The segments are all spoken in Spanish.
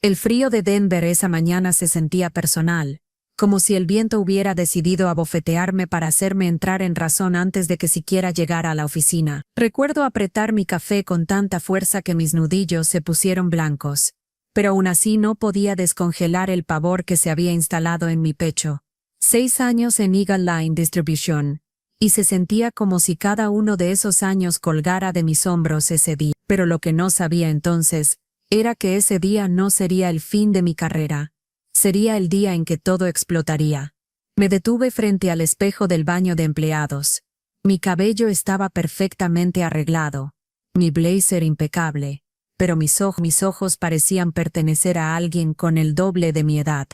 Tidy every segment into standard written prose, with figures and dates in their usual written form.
El frío de Denver esa mañana se sentía personal, como si el viento hubiera decidido abofetearme para hacerme entrar en razón antes de que siquiera llegara a la oficina. Recuerdo apretar mi café con tanta fuerza que mis nudillos se pusieron blancos, pero aún así no podía descongelar el pavor que se había instalado en mi pecho. 6 años en Eagle Line Distribution, y se sentía como si cada uno de esos años colgara de mis hombros ese día. Pero lo que no sabía entonces era que ese día no sería el fin de mi carrera. Sería el día en que todo explotaría. Me detuve frente al espejo del baño de empleados. Mi cabello estaba perfectamente arreglado, mi blazer impecable, pero mis ojos parecían pertenecer a alguien con el doble de mi edad.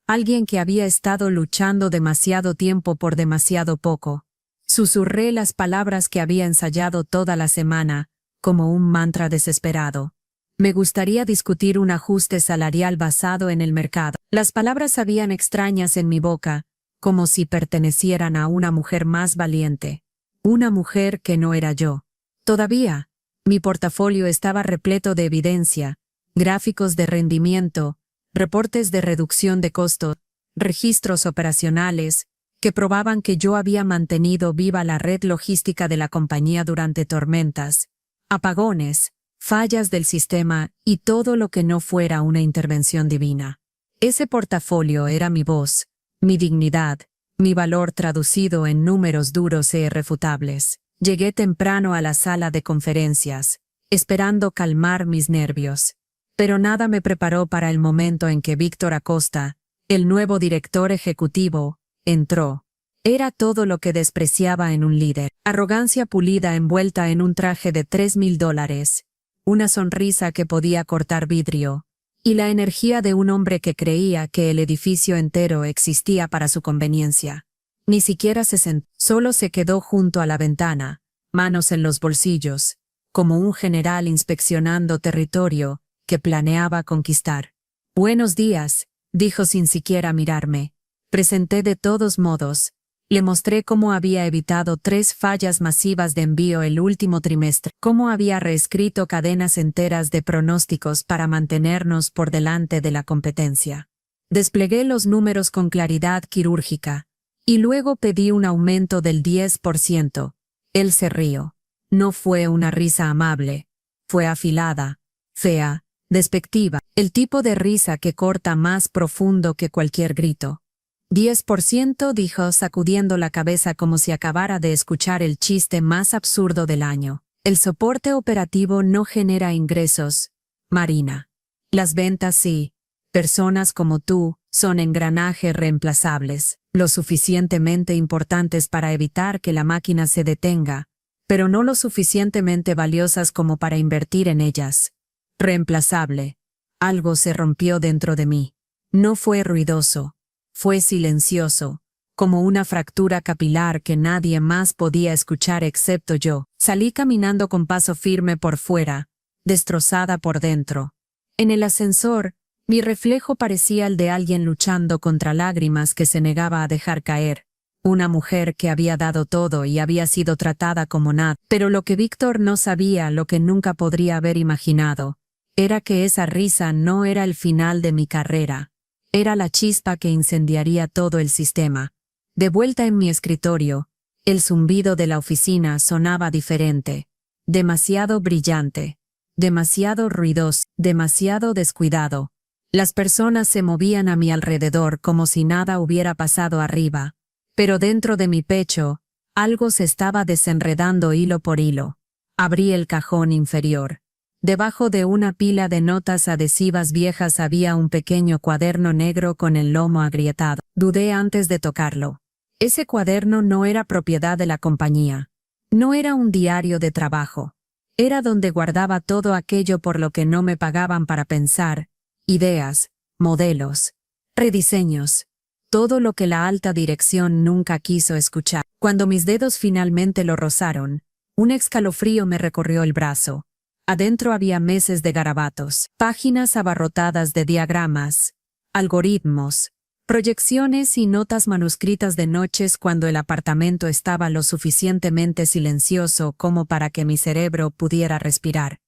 Alguien que había estado luchando demasiado tiempo por demasiado poco. Susurré las palabras que había ensayado toda la semana, como un mantra desesperado. Me gustaría discutir un ajuste salarial basado en el mercado. Las palabras sabían extrañas en mi boca, como si pertenecieran a una mujer más valiente. Una mujer que no era yo. Todavía, mi portafolio estaba repleto de evidencia, gráficos de rendimiento, reportes de reducción de costos, registros operacionales, que probaban que yo había mantenido viva la red logística de la compañía durante tormentas, apagones, fallas del sistema y todo lo que no fuera una intervención divina. Ese portafolio era mi voz, mi dignidad, mi valor traducido en números duros e irrefutables. Llegué temprano a la sala de conferencias, esperando calmar mis nervios. Pero nada me preparó para el momento en que Víctor Acosta, el nuevo director ejecutivo, entró. Era todo lo que despreciaba en un líder. Arrogancia pulida envuelta en un traje de $3,000, una sonrisa que podía cortar vidrio, y la energía de un hombre que creía que el edificio entero existía para su conveniencia. Ni siquiera se sentó, solo se quedó junto a la ventana, manos en los bolsillos, como un general inspeccionando territorio que planeaba conquistar. «Buenos días», dijo sin siquiera mirarme. Presenté de todos modos. Le mostré cómo había evitado 3 fallas masivas de envío el último trimestre, cómo había reescrito cadenas enteras de pronósticos para mantenernos por delante de la competencia. Desplegué los números con claridad quirúrgica, y luego pedí un aumento del 10%. Él se rió. No fue una risa amable. Fue afilada, fea, despectiva, el tipo de risa que corta más profundo que cualquier grito. 10%, dijo sacudiendo la cabeza como si acabara de escuchar el chiste más absurdo del año. El soporte operativo no genera ingresos, Marina. Las ventas sí. Personas como tú son engranajes reemplazables, lo suficientemente importantes para evitar que la máquina se detenga, pero no lo suficientemente valiosas como para invertir en ellas. Reemplazable. Algo se rompió dentro de mí. No fue ruidoso. Fue silencioso, como una fractura capilar que nadie más podía escuchar excepto yo. Salí caminando con paso firme por fuera, destrozada por dentro. En el ascensor, mi reflejo parecía el de alguien luchando contra lágrimas que se negaba a dejar caer. Una mujer que había dado todo y había sido tratada como nada. Pero lo que Víctor no sabía, lo que nunca podría haber imaginado, era que esa risa no era el final de mi carrera. Era la chispa que incendiaría todo el sistema. De vuelta en mi escritorio, el zumbido de la oficina sonaba diferente. Demasiado brillante. Demasiado ruidoso. Demasiado descuidado. Las personas se movían a mi alrededor como si nada hubiera pasado arriba. Pero dentro de mi pecho, algo se estaba desenredando hilo por hilo. Abrí el cajón inferior. Debajo de una pila de notas adhesivas viejas había un pequeño cuaderno negro con el lomo agrietado. Dudé antes de tocarlo. Ese cuaderno no era propiedad de la compañía. No era un diario de trabajo. Era donde guardaba todo aquello por lo que no me pagaban para pensar, ideas, modelos, rediseños, todo lo que la alta dirección nunca quiso escuchar. Cuando mis dedos finalmente lo rozaron, un escalofrío me recorrió el brazo. Adentro había meses de garabatos, páginas abarrotadas de diagramas, algoritmos, proyecciones y notas manuscritas de noches cuando el apartamento estaba lo suficientemente silencioso como para que mi cerebro pudiera respirar.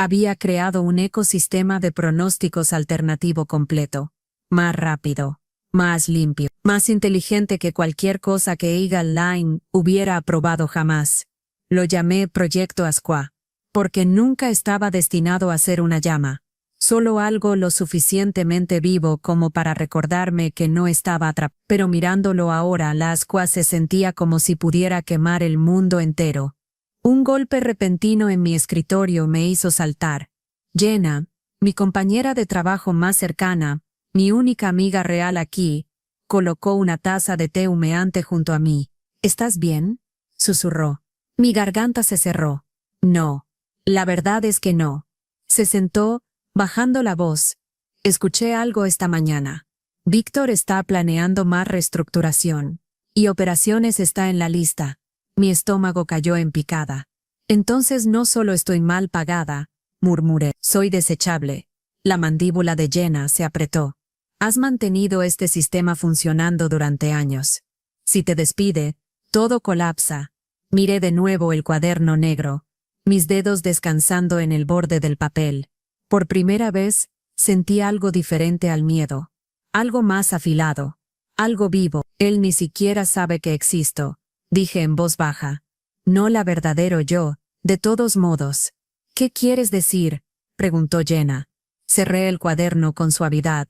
Había creado un ecosistema de pronósticos alternativo completo, más rápido, más limpio, más inteligente que cualquier cosa que Eagle Line hubiera aprobado jamás. Lo llamé Proyecto Asqua, porque nunca estaba destinado a ser una llama, solo algo lo suficientemente vivo como para recordarme que no estaba atrapado. Pero mirándolo ahora, la Asqua se sentía como si pudiera quemar el mundo entero. Un golpe repentino en mi escritorio me hizo saltar. Jenna, mi compañera de trabajo más cercana, mi única amiga real aquí, colocó una taza de té humeante junto a mí. ¿Estás bien?, susurró. Mi garganta se cerró. No. La verdad es que no. Se sentó, bajando la voz. Escuché algo esta mañana. Víctor está planeando más reestructuración. Y operaciones está en la lista. Mi estómago cayó en picada. Entonces no solo estoy mal pagada, murmuré. Soy desechable. La mandíbula de Jenna se apretó. Has mantenido este sistema funcionando durante años. Si te despide, todo colapsa. Miré de nuevo el cuaderno negro, mis dedos descansando en el borde del papel. Por primera vez, sentí algo diferente al miedo. Algo más afilado. Algo vivo. Él ni siquiera sabe que existo, dije en voz baja. No la verdadero yo, de todos modos. ¿Qué quieres decir?, preguntó Jenna. Cerré el cuaderno con suavidad,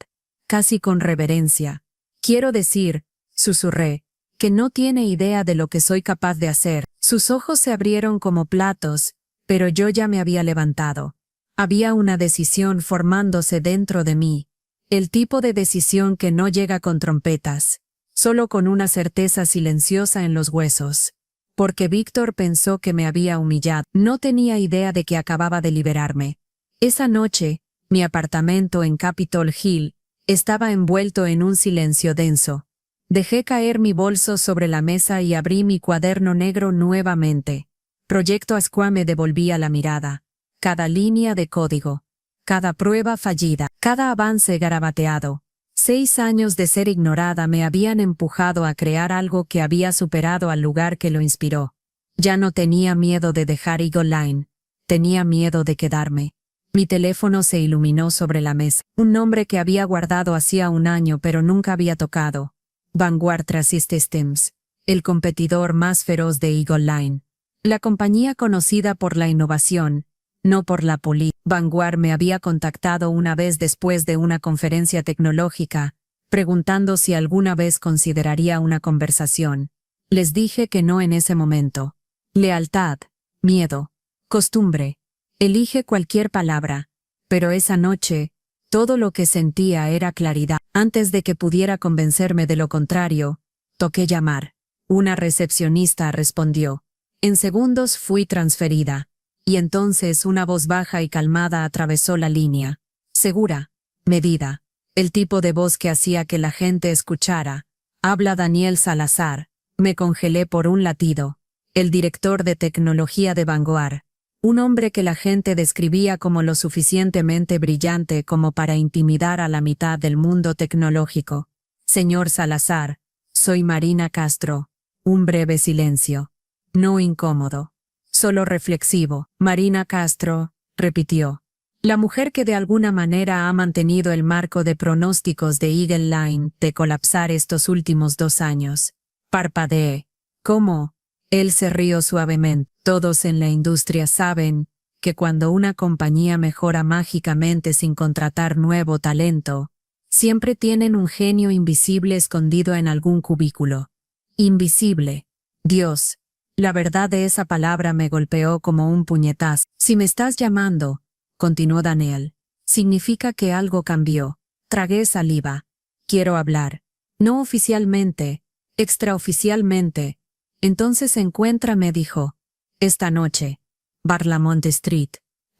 casi con reverencia. Quiero decir, susurré, que no tiene idea de lo que soy capaz de hacer. Sus ojos se abrieron como platos, pero yo ya me había levantado. Había una decisión formándose dentro de mí. El tipo de decisión que no llega con trompetas, solo con una certeza silenciosa en los huesos. Porque Víctor pensó que me había humillado. No tenía idea de que acababa de liberarme. Esa noche, mi apartamento en Capitol Hill estaba envuelto en un silencio denso. Dejé caer mi bolso sobre la mesa y abrí mi cuaderno negro nuevamente. Proyecto Asqua me devolvía la mirada. Cada línea de código, cada prueba fallida, cada avance garabateado. 6 años de ser ignorada me habían empujado a crear algo que había superado al lugar que lo inspiró. Ya no tenía miedo de dejar Eagle Line. Tenía miedo de quedarme. Mi teléfono se iluminó sobre la mesa. Un nombre que había guardado hacía un año pero nunca había tocado. Vanguard Systems, el competidor más feroz de Eagle Line. La compañía conocida por la innovación, no por la política. Vanguard me había contactado una vez después de una conferencia tecnológica, preguntando si alguna vez consideraría una conversación. Les dije que no en ese momento. Lealtad, miedo, costumbre. Elige cualquier palabra. Pero esa noche, todo lo que sentía era claridad. Antes de que pudiera convencerme de lo contrario, toqué llamar. Una recepcionista respondió. En segundos fui transferida. Y entonces una voz baja y calmada atravesó la línea. Segura, medida. El tipo de voz que hacía que la gente escuchara. Habla Daniel Salazar. Me congelé por un latido. El director de tecnología de Vanguard. Un hombre que la gente describía como lo suficientemente brillante como para intimidar a la mitad del mundo tecnológico. Señor Salazar, soy Marina Castro. Un breve silencio. No incómodo. Solo reflexivo. Marina Castro, repitió. La mujer que de alguna manera ha mantenido el marco de pronósticos de Eagle Line de colapsar estos últimos 2 años. Parpadeé. ¿Cómo? Él se rió suavemente. Todos en la industria saben que cuando una compañía mejora mágicamente sin contratar nuevo talento, siempre tienen un genio invisible escondido en algún cubículo. Invisible. Dios. La verdad de esa palabra me golpeó como un puñetazo. Si me estás llamando, continuó Daniel, significa que algo cambió. Tragué saliva. Quiero hablar. No oficialmente, extraoficialmente. Entonces encuéntrame, dijo. Esta noche. Bar Lamont Street.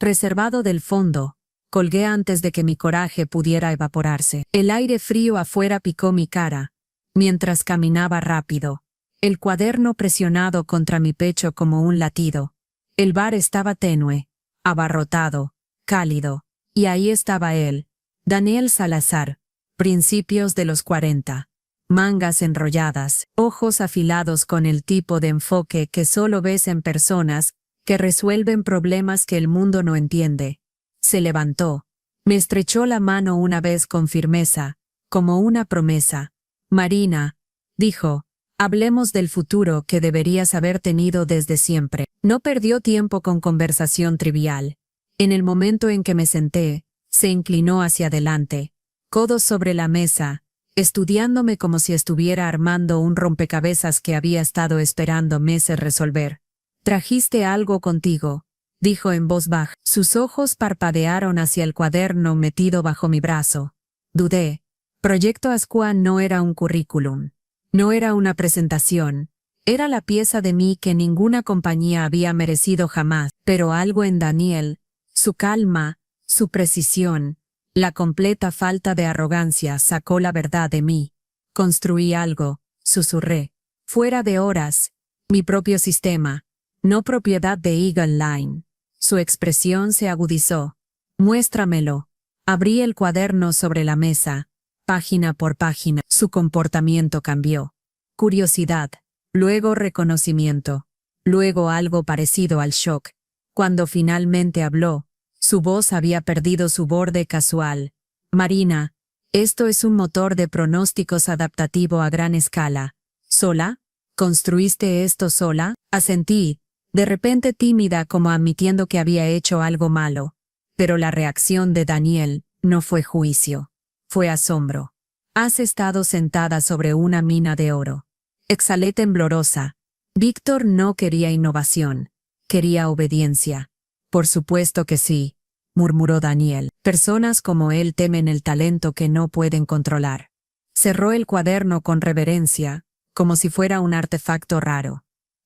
Reservado del fondo. Colgué antes de que mi coraje pudiera evaporarse. El aire frío afuera picó mi cara, mientras caminaba rápido. El cuaderno presionado contra mi pecho como un latido. El bar estaba tenue, abarrotado, cálido. Y ahí estaba él, Daniel Salazar, principios de los 40. Mangas enrolladas, ojos afilados con el tipo de enfoque que solo ves en personas que resuelven problemas que el mundo no entiende. Se levantó. Me estrechó la mano una vez con firmeza, como una promesa. Marina, dijo, hablemos del futuro que deberías haber tenido desde siempre. No perdió tiempo con conversación trivial. En el momento en que me senté, se inclinó hacia adelante, codos sobre la mesa, estudiándome como si estuviera armando un rompecabezas que había estado esperando meses resolver. «¿Trajiste algo contigo?», dijo en voz baja. Sus ojos parpadearon hacia el cuaderno metido bajo mi brazo. Dudé. Proyecto Ascua no era un currículum. No era una presentación. Era la pieza de mí que ninguna compañía había merecido jamás. Pero algo en Daniel, su calma, su precisión, la completa falta de arrogancia sacó la verdad de mí. Construí algo, susurré. Fuera de horas. Mi propio sistema. No propiedad de Eagle Line. Su expresión se agudizó. Muéstramelo. Abrí el cuaderno sobre la mesa. Página por página. Su comportamiento cambió. Curiosidad. Luego reconocimiento. Luego algo parecido al shock. Cuando finalmente habló, su voz había perdido su borde casual. Marina, esto es un motor de pronósticos adaptativo a gran escala. ¿Sola? ¿Construiste esto sola? Asentí, de repente tímida como admitiendo que había hecho algo malo. Pero la reacción de Daniel no fue juicio. Fue asombro. Has estado sentada sobre una mina de oro. Exhalé temblorosa. Víctor no quería innovación. Quería obediencia. Por supuesto que sí, murmuró Daniel. Personas como él temen el talento que no pueden controlar. Cerró el cuaderno con reverencia, como si fuera un artefacto raro.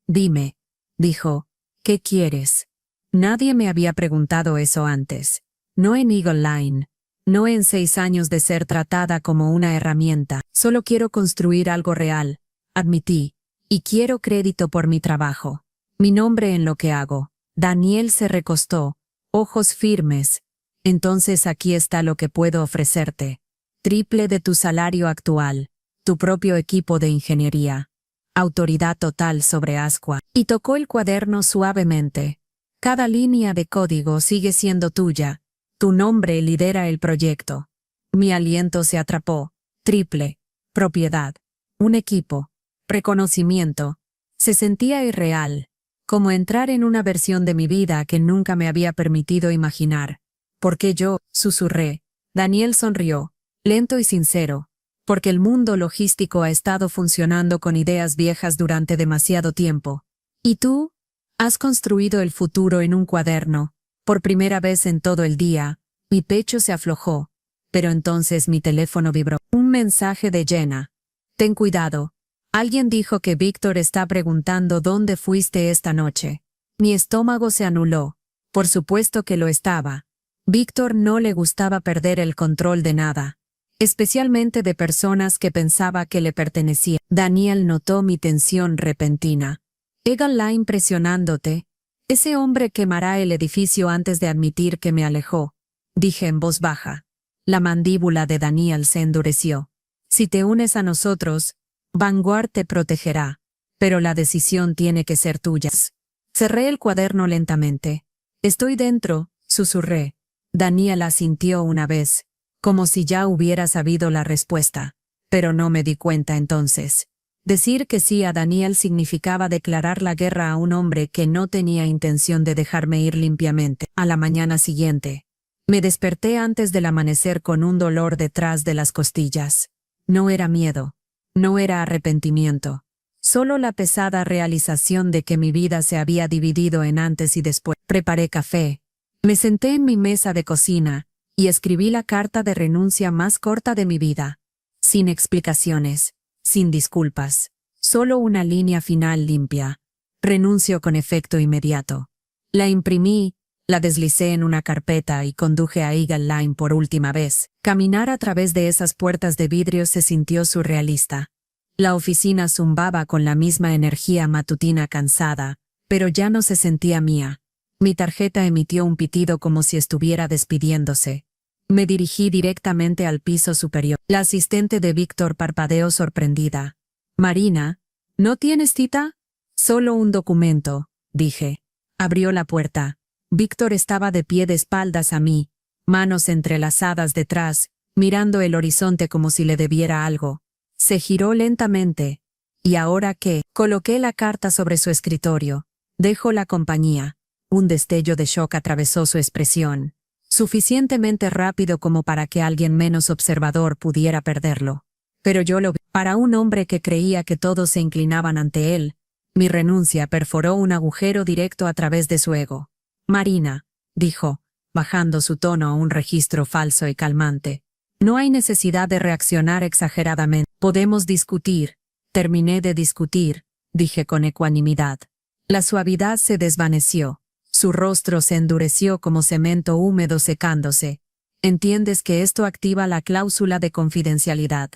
Dime, dijo, ¿qué quieres? Nadie me había preguntado eso antes. No en Eagle Line. No en 6 años de ser tratada como una herramienta. Solo quiero construir algo real, admití, y quiero crédito por mi trabajo. Mi nombre en lo que hago. Daniel se recostó, ojos firmes. Entonces aquí está lo que puedo ofrecerte. Triple de tu salario actual. Tu propio equipo de ingeniería. Autoridad total sobre Ascua. Y tocó el cuaderno suavemente. Cada línea de código sigue siendo tuya. Tu nombre lidera el proyecto. Mi aliento se atrapó. Triple. Propiedad. Un equipo. Reconocimiento. Se sentía irreal. Como entrar en una versión de mi vida que nunca me había permitido imaginar. ¿Por qué yo? Susurré. Daniel sonrió, lento y sincero. Porque el mundo logístico ha estado funcionando con ideas viejas durante demasiado tiempo. ¿Y tú? Has construido el futuro en un cuaderno. Por primera vez en todo el día, mi pecho se aflojó. Pero entonces mi teléfono vibró. Un mensaje de Jenna. Ten cuidado. Alguien dijo que Víctor está preguntando dónde fuiste esta noche. Mi estómago se anuló. Por supuesto que lo estaba. Víctor no le gustaba perder el control de nada. Especialmente de personas que pensaba que le pertenecían. Daniel notó mi tensión repentina. Eagle Line presionándote. Ese hombre quemará el edificio antes de admitir que me alejó. Dije en voz baja. La mandíbula de Daniel se endureció. Si te unes a nosotros, Vanguard te protegerá, pero la decisión tiene que ser tuya. Cerré el cuaderno lentamente. Estoy dentro, susurré. Daniel asintió una vez, como si ya hubiera sabido la respuesta, pero no me di cuenta entonces. Decir que sí a Daniel significaba declarar la guerra a un hombre que no tenía intención de dejarme ir limpiamente. A la mañana siguiente, me desperté antes del amanecer con un dolor detrás de las costillas. No era miedo. No era arrepentimiento, solo la pesada realización de que mi vida se había dividido en antes y después. Preparé café, me senté en mi mesa de cocina y escribí la carta de renuncia más corta de mi vida. Sin explicaciones, sin disculpas, solo una línea final limpia. Renuncio con efecto inmediato. La imprimí, la deslicé en una carpeta y conduje a Eagle Line por última vez. Caminar a través de esas puertas de vidrio se sintió surrealista. La oficina zumbaba con la misma energía matutina cansada, pero ya no se sentía mía. Mi tarjeta emitió un pitido como si estuviera despidiéndose. Me dirigí directamente al piso superior. La asistente de Víctor parpadeó sorprendida. Marina, ¿no tienes cita? Solo un documento, dije. Abrió la puerta. Víctor estaba de pie de espaldas a mí, manos entrelazadas detrás, mirando el horizonte como si le debiera algo. Se giró lentamente. ¿Y ahora qué? Coloqué la carta sobre su escritorio. Dejo la compañía. Un destello de shock atravesó su expresión, suficientemente rápido como para que alguien menos observador pudiera perderlo. Pero yo lo vi. Para un hombre que creía que todos se inclinaban ante él, mi renuncia perforó un agujero directo a través de su ego. Marina, dijo, bajando su tono a un registro falso y calmante. No hay necesidad de reaccionar exageradamente. Podemos discutir. Terminé de discutir, dije con ecuanimidad. La suavidad se desvaneció. Su rostro se endureció como cemento húmedo secándose. ¿Entiendes que esto activa la cláusula de confidencialidad?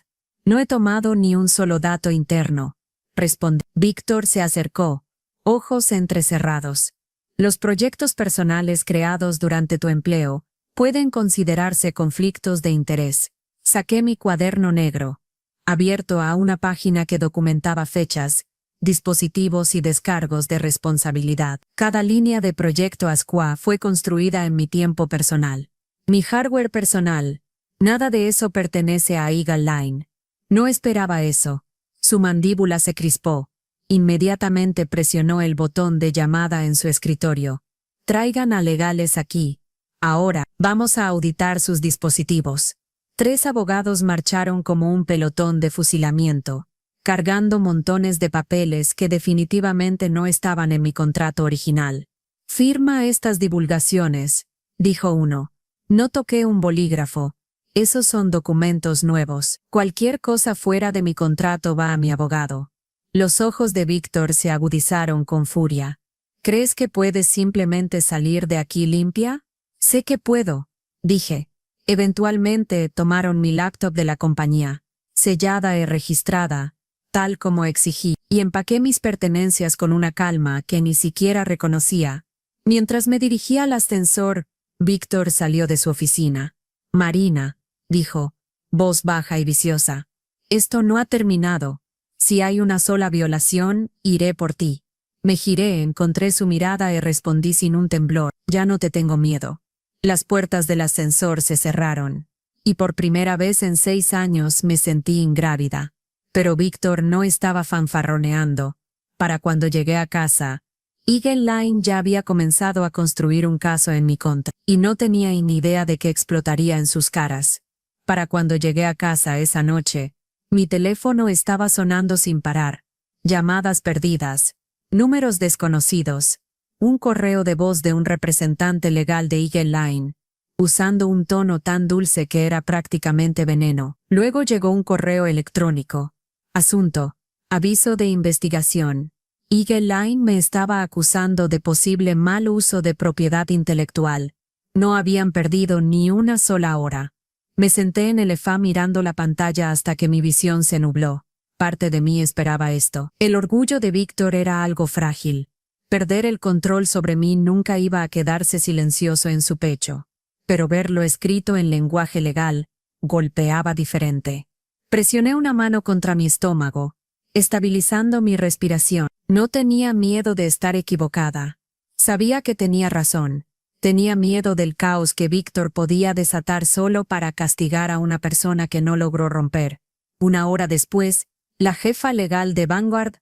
No he tomado ni un solo dato interno. Respondí. Víctor se acercó, ojos entrecerrados. Los proyectos personales creados durante tu empleo pueden considerarse conflictos de interés. Saqué mi cuaderno negro, abierto a una página que documentaba fechas, dispositivos y descargos de responsabilidad. Cada línea de proyecto Asqua fue construida en mi tiempo personal. Mi hardware personal. Nada de eso pertenece a Eagle Line. No esperaba eso. Su mandíbula se crispó. Inmediatamente presionó el botón de llamada en su escritorio. Traigan a legales aquí. Ahora, vamos a auditar sus dispositivos. 3 abogados marcharon como un pelotón de fusilamiento, cargando montones de papeles que definitivamente no estaban en mi contrato original. Firma estas divulgaciones, dijo uno. No toqué un bolígrafo. Esos son documentos nuevos. Cualquier cosa fuera de mi contrato va a mi abogado. Los ojos de Víctor se agudizaron con furia. ¿Crees que puedes simplemente salir de aquí limpia? Sé que puedo, dije. Eventualmente tomaron mi laptop de la compañía, sellada y registrada, tal como exigí, y empaqué mis pertenencias con una calma que ni siquiera reconocía. Mientras me dirigía al ascensor, Víctor salió de su oficina. Marina, dijo, voz baja y viciosa. Esto no ha terminado. Si hay una sola violación, iré por ti. Me giré, encontré su mirada y respondí sin un temblor. Ya no te tengo miedo. Las puertas del ascensor se cerraron. Y por primera vez en 6 años me sentí ingrávida. Pero Víctor no estaba fanfarroneando. Para cuando llegué a casa, Eagle Line ya había comenzado a construir un caso en mi contra, y no tenía ni idea de que explotaría en sus caras. Para cuando llegué a casa esa noche, mi teléfono estaba sonando sin parar. Llamadas perdidas, números desconocidos, un correo de voz de un representante legal de Eagle Line, usando un tono tan dulce que era prácticamente veneno. Luego llegó un correo electrónico. Asunto. Aviso de investigación. Eagle Line me estaba acusando de posible mal uso de propiedad intelectual. No habían perdido ni una sola hora. Me senté en el sofá mirando la pantalla hasta que mi visión se nubló. Parte de mí esperaba esto. El orgullo de Víctor era algo frágil. Perder el control sobre mí nunca iba a quedarse silencioso en su pecho. Pero verlo escrito en lenguaje legal, golpeaba diferente. Presioné una mano contra mi estómago, estabilizando mi respiración. No tenía miedo de estar equivocada. Sabía que tenía razón. Tenía miedo del caos que Víctor podía desatar solo para castigar a una persona que no logró romper. Una hora después, la jefa legal de Vanguard,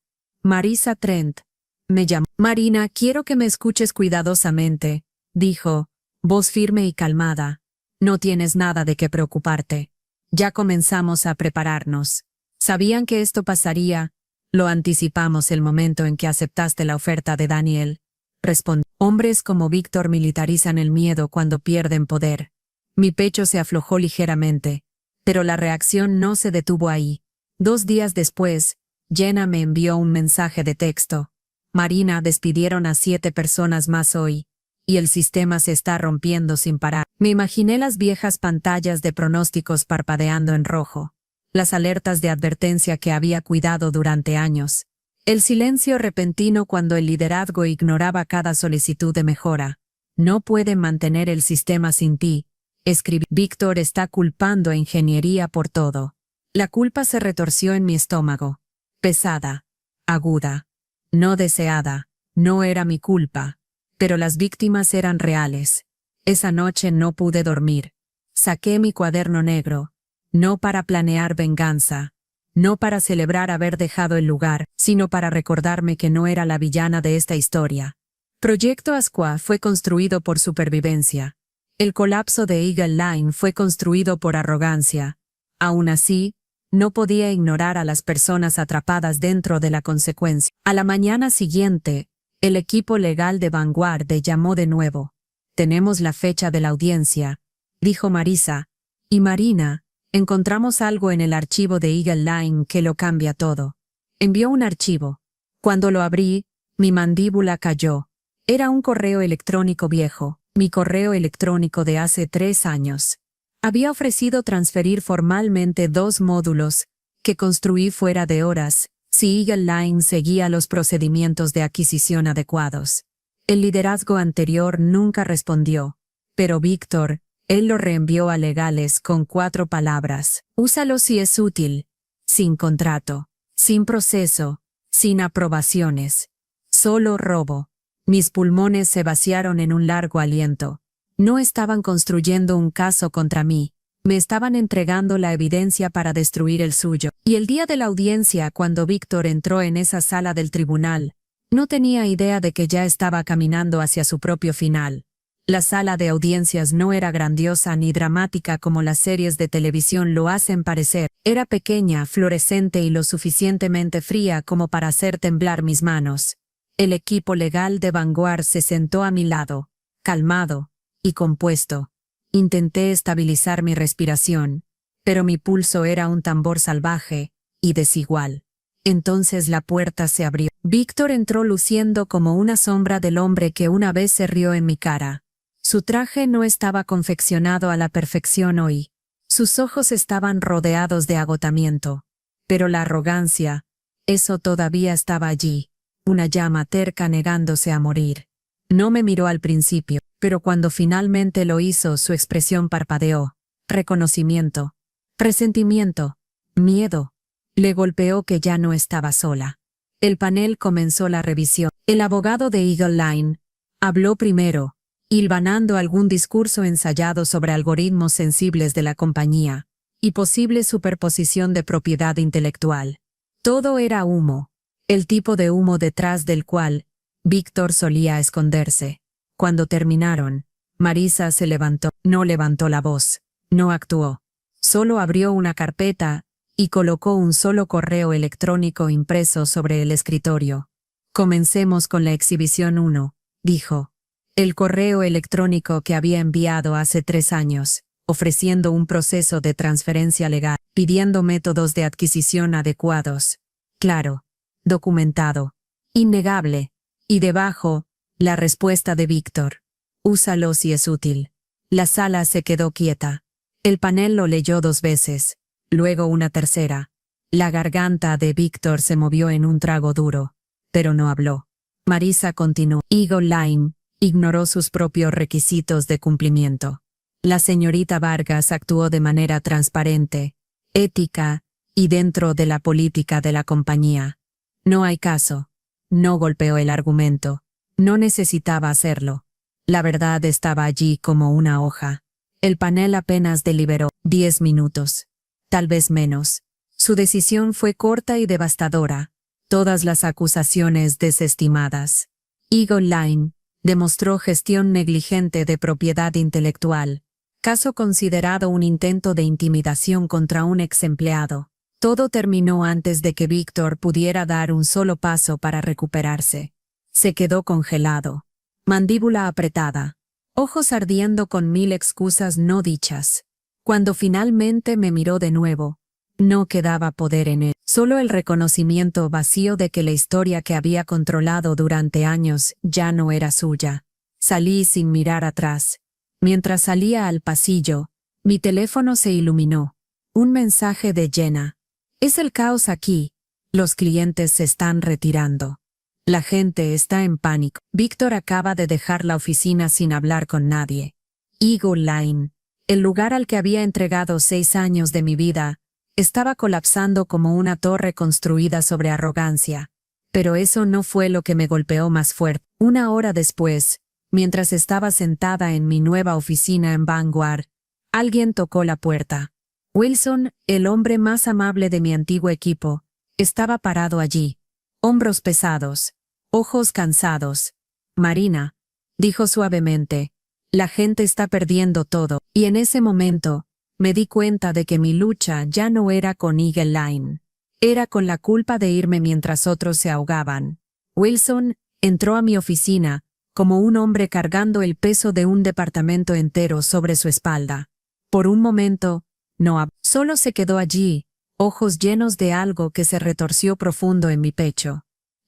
Marisa Trent, me llamó. Marina, quiero que me escuches cuidadosamente, dijo, voz firme y calmada. No tienes nada de qué preocuparte. Ya comenzamos a prepararnos. ¿Sabían que esto pasaría? Lo anticipamos el momento en que aceptaste la oferta de Daniel. Respondí. Hombres como Víctor militarizan el miedo cuando pierden poder. Mi pecho se aflojó ligeramente, pero la reacción no se detuvo ahí. 2 días después, Jenna me envió un mensaje de texto. Marina, despidieron a 7 personas más hoy, y el sistema se está rompiendo sin parar. Me imaginé las viejas pantallas de pronósticos parpadeando en rojo, las alertas de advertencia que había cuidado durante años. El silencio repentino cuando el liderazgo ignoraba cada solicitud de mejora. No puede mantener el sistema sin ti, escribí. Víctor está culpando a ingeniería por todo. La culpa se retorció en mi estómago. Pesada, aguda, no deseada. No era mi culpa. Pero las víctimas eran reales. Esa noche no pude dormir. Saqué mi cuaderno negro, no para planear venganza, no para celebrar haber dejado el lugar, sino para recordarme que no era la villana de esta historia. Proyecto Asqua fue construido por supervivencia. El colapso de Eagle Line fue construido por arrogancia. Aún así, no podía ignorar a las personas atrapadas dentro de la consecuencia. A la mañana siguiente, el equipo legal de Vanguard llamó de nuevo. Tenemos la fecha de la audiencia, dijo Marisa. Y Marina, encontramos algo en el archivo de Eagle Line que lo cambia todo. Envió un archivo. Cuando lo abrí, mi mandíbula cayó. Era un correo electrónico viejo, mi correo electrónico de hace 3 años. Había ofrecido transferir formalmente 2 módulos, que construí fuera de horas, si Eagle Line seguía los procedimientos de adquisición adecuados. El liderazgo anterior nunca respondió, pero Víctor, él lo reenvió a legales con 4 palabras. Úsalo si es útil. Sin contrato, sin proceso, sin aprobaciones. Solo robo. Mis pulmones se vaciaron en un largo aliento. No estaban construyendo un caso contra mí, me estaban entregando la evidencia para destruir el suyo. Y el día de la audiencia, cuando Víctor entró en esa sala del tribunal, no tenía idea de que ya estaba caminando hacia su propio final. La sala de audiencias no era grandiosa ni dramática como las series de televisión lo hacen parecer. Era pequeña, fluorescente y lo suficientemente fría como para hacer temblar mis manos. El equipo legal de Vanguard se sentó a mi lado, calmado y compuesto. Intenté estabilizar mi respiración, pero mi pulso era un tambor salvaje y desigual. Entonces la puerta se abrió. Víctor entró luciendo como una sombra del hombre que una vez se rió en mi cara. Su traje no estaba confeccionado a la perfección hoy. Sus ojos estaban rodeados de agotamiento. Pero la arrogancia, eso todavía estaba allí. Una llama terca negándose a morir. No me miró al principio, pero cuando finalmente lo hizo, su expresión parpadeó. Reconocimiento, presentimiento, miedo. Le golpeó que ya no estaba sola. El panel comenzó la revisión. El abogado de Eagle Line habló primero, hilvanando algún discurso ensayado sobre algoritmos sensibles de la compañía y posible superposición de propiedad intelectual. Todo era humo. El tipo de humo detrás del cual Víctor solía esconderse. Cuando terminaron, Marisa se levantó, no levantó la voz, no actuó. Solo abrió una carpeta y colocó un solo correo electrónico impreso sobre el escritorio. Comencemos con la exhibición 1, dijo. El correo electrónico que había enviado hace 3 años, ofreciendo un proceso de transferencia legal, pidiendo métodos de adquisición adecuados. Claro. Documentado. Innegable. Y debajo, la respuesta de Víctor. Úsalo si es útil. La sala se quedó quieta. El panel lo leyó 2 veces, luego una tercera. La garganta de Víctor se movió en un trago duro, pero no habló. Marisa continuó. Eagle Line ignoró sus propios requisitos de cumplimiento. La señorita Vargas actuó de manera transparente, ética y dentro de la política de la compañía. No hay caso. No golpeó el argumento. No necesitaba hacerlo. La verdad estaba allí como una hoja. El panel apenas deliberó 10 minutos. Tal vez menos. Su decisión fue corta y devastadora. Todas las acusaciones desestimadas. Eagle Line demostró gestión negligente de propiedad intelectual. Caso considerado un intento de intimidación contra un ex empleado. Todo terminó antes de que Víctor pudiera dar un solo paso para recuperarse. Se quedó congelado, mandíbula apretada, ojos ardiendo con 1000 excusas no dichas. Cuando finalmente me miró de nuevo, no quedaba poder en él, solo el reconocimiento vacío de que la historia que había controlado durante años ya no era suya. Salí sin mirar atrás. Mientras salía al pasillo, mi teléfono se iluminó. Un mensaje de Jenna. Es el caos aquí. Los clientes se están retirando. La gente está en pánico. Víctor acaba de dejar la oficina sin hablar con nadie. Eagle Line, el lugar al que había entregado 6 años de mi vida, estaba colapsando como una torre construida sobre arrogancia. Pero eso no fue lo que me golpeó más fuerte. 1 hora después, Mientras estaba sentada en mi nueva oficina en Vanguard, alguien tocó la puerta. Wilson, el hombre más amable de mi antiguo equipo, estaba parado allí, hombros pesados, ojos cansados. Marina, dijo suavemente, la gente está perdiendo todo, y en ese momento, me di cuenta de que mi lucha ya no era con Eagle Line. Era con la culpa de irme mientras otros se ahogaban. Wilson entró a mi oficina, como un hombre cargando el peso de un departamento entero sobre su espalda. Por un momento, no habló. Solo se quedó allí, ojos llenos de algo que se retorció profundo en mi pecho.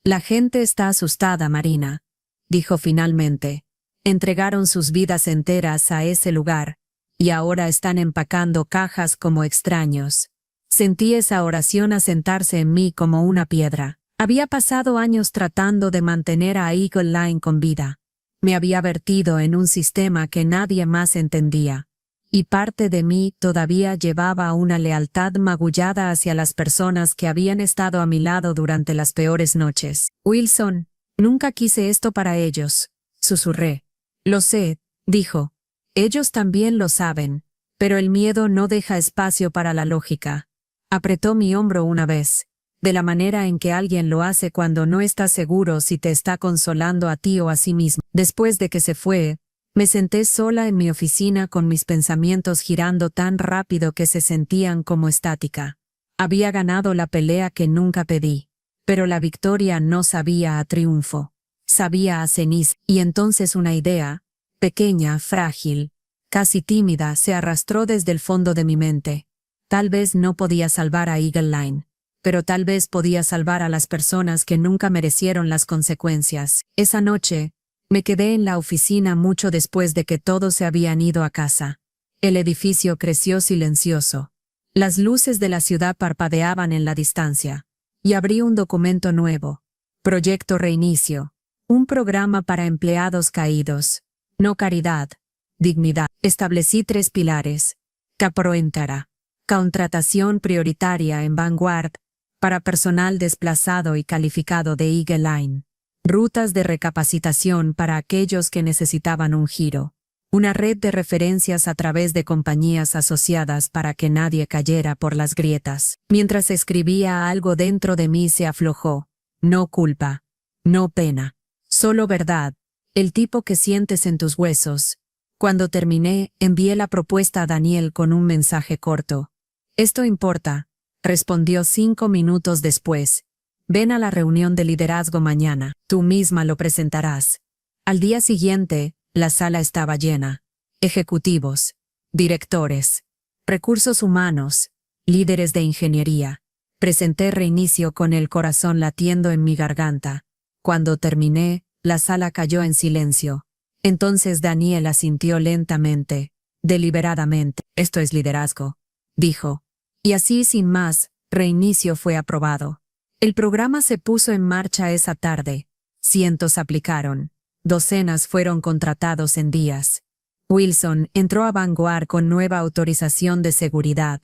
La gente está asustada, Marina, dijo finalmente. Entregaron sus vidas enteras a ese lugar, y ahora están empacando cajas como extraños. Sentí esa oración asentarse en mí como una piedra. Había pasado años tratando de mantener a Eagle Line con vida. Me había vertido en un sistema que nadie más entendía. Y parte de mí todavía llevaba una lealtad magullada hacia las personas que habían estado a mi lado durante las peores noches. Wilson, nunca quise esto para ellos, susurré. Lo sé, dijo. Ellos también lo saben, pero el miedo no deja espacio para la lógica. Apretó mi hombro una vez, de la manera en que alguien lo hace cuando no está seguro si te está consolando a ti o a sí mismo. Después de que se fue, me senté sola en mi oficina con mis pensamientos girando tan rápido que se sentían como estática. Había ganado la pelea que nunca pedí, pero la victoria no sabía a triunfo, sabía a ceniza, y entonces una idea, pequeña, frágil, casi tímida, se arrastró desde el fondo de mi mente. Tal vez no podía salvar a Eagle Line, pero tal vez podía salvar a las personas que nunca merecieron las consecuencias. Esa noche, me quedé en la oficina mucho después de que todos se habían ido a casa. El edificio creció silencioso. Las luces de la ciudad parpadeaban en la distancia. Y abrí un documento nuevo. Proyecto Reinicio. Un programa para empleados caídos. No caridad. Dignidad. Establecí 3 pilares. Caproentara. Contratación prioritaria en Vanguard para personal desplazado y calificado de Eagle Line. Rutas de recapacitación para aquellos que necesitaban un giro. Una red de referencias a través de compañías asociadas para que nadie cayera por las grietas. Mientras escribía, algo dentro de mí se aflojó. No culpa. No pena. Solo verdad. El tipo que sientes en tus huesos. Cuando terminé, envié la propuesta a Daniel con un mensaje corto. Esto importa, respondió 5 minutos después. Ven a la reunión de liderazgo mañana, tú misma lo presentarás. Al día siguiente, la sala estaba llena. Ejecutivos, directores, recursos humanos, líderes de ingeniería. Presenté Reinicio con el corazón latiendo en mi garganta. Cuando terminé, la sala cayó en silencio. Entonces Daniel asintió lentamente, deliberadamente. Esto es liderazgo, dijo. Y así sin más, Reinicio fue aprobado. El programa se puso en marcha esa tarde. Cientos aplicaron. Docenas fueron contratados en días. Wilson entró a Vanguard con nueva autorización de seguridad.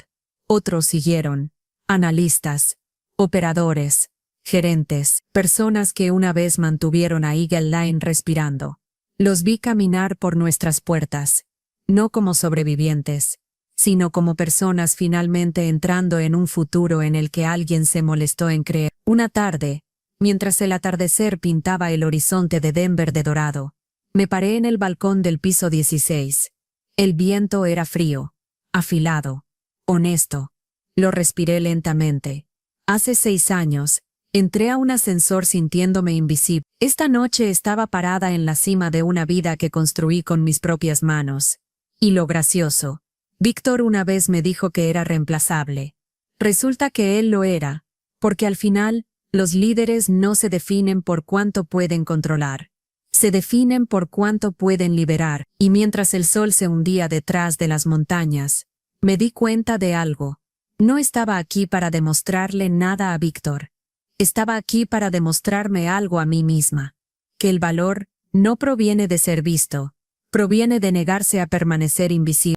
Otros siguieron. Analistas, operadores, gerentes, personas que una vez mantuvieron a Eagle Line respirando. Los vi caminar por nuestras puertas, no como sobrevivientes, sino como personas finalmente entrando en un futuro en el que alguien se molestó en creer. Una tarde, mientras el atardecer pintaba el horizonte de Denver de dorado, me paré en el balcón del piso 16. El viento era frío, afilado, honesto. Lo respiré lentamente. Hace 6 años, entré a un ascensor sintiéndome invisible. Esta noche estaba parada en la cima de una vida que construí con mis propias manos. Y lo gracioso, Víctor una vez me dijo que era reemplazable. Resulta que él lo era, porque al final, los líderes no se definen por cuánto pueden controlar. Se definen por cuánto pueden liberar, y mientras el sol se hundía detrás de las montañas, me di cuenta de algo. No estaba aquí para demostrarle nada a Víctor. Estaba aquí para demostrarme algo a mí misma. Que el valor no proviene de ser visto, proviene de negarse a permanecer invisible.